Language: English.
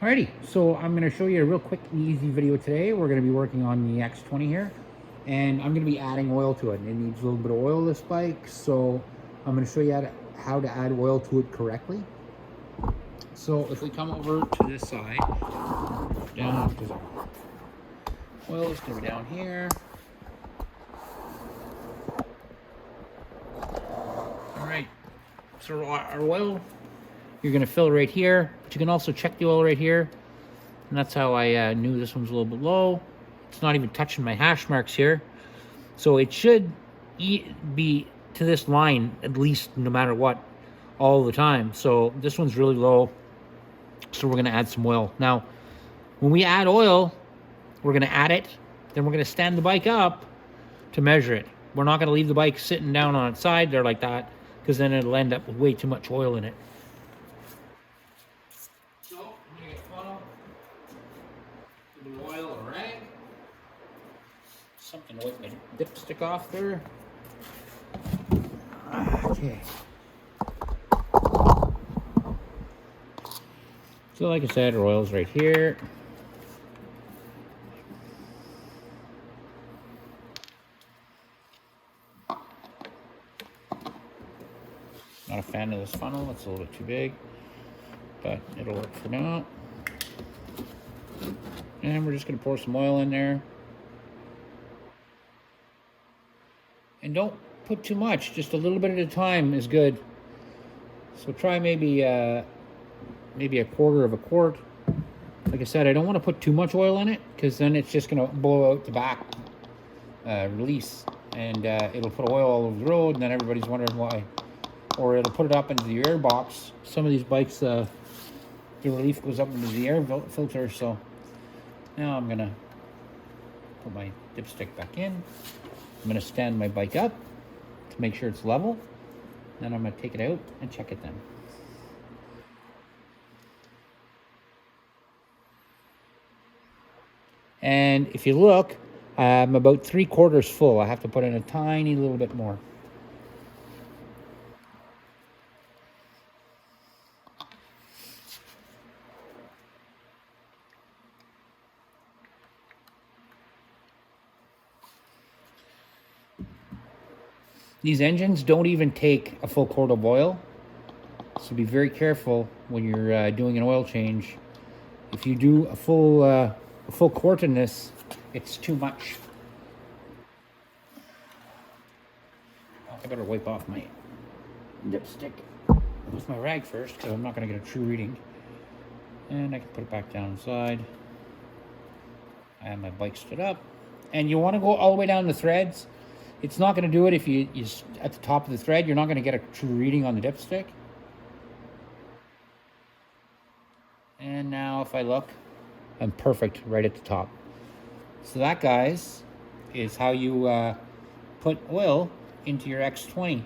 Alrighty, so I'm going to show you a real quick and easy video today. We're going to be working on the X20 here, and I'm going to be adding oil to it. It needs a little bit of oil, this bike, so I'm going to show you how to add oil to it correctly. So if we come over to this side, down, because our oil is going to be down here. Alright, so our oil, you're going to fill right here, but you can also check the oil right here. And that's how I knew this one's a little bit low. It's not even touching my hash marks here. So it should be to this line, at least no matter what, all the time. So this one's really low. So we're gonna add some oil. Now, when we add oil, we're gonna add it, then we're gonna stand the bike up to measure it. We're not gonna leave the bike sitting down on its side there like that, because then it'll end up with way too much oil in it. So, I'm gonna get a funnel, the oil, a rag, something to wipe my dipstick off there. Okay. So like I said, our oil's right here. Not a fan of this funnel, it's a little bit too big, but it'll work for now. And we're just gonna pour some oil in there. And don't put too much, just a little bit at a time is good. So try maybe a quarter of a quart. Like I said, I don't want to put too much oil in it, because then it's just going to blow out the back release, and it'll put oil all over the road, and then everybody's wondering why. Or it'll put it up into the air box. Some of these bikes, the relief goes up into the air filter. So now I'm going to put my dipstick back in. I'm going to stand my bike up to make sure it's level. Then I'm going to take it out and check it then. And if you look, I'm about 3/4 full. I have to put in a tiny little bit more. These engines don't even take a full quart of oil, so be very careful when you're doing an oil change. If you do a full quart in this, it's too much. I better wipe off my dipstick with my rag first, because I'm not going to get a true reading. And I can put it back down inside. And my bike stood up. And you want to go all the way down the threads. It's not going to do it if you at the top of the thread. You're not going to get a true reading on the dipstick. And now if I look, I'm perfect right at the top. So that, guys, is how you put oil into your X20.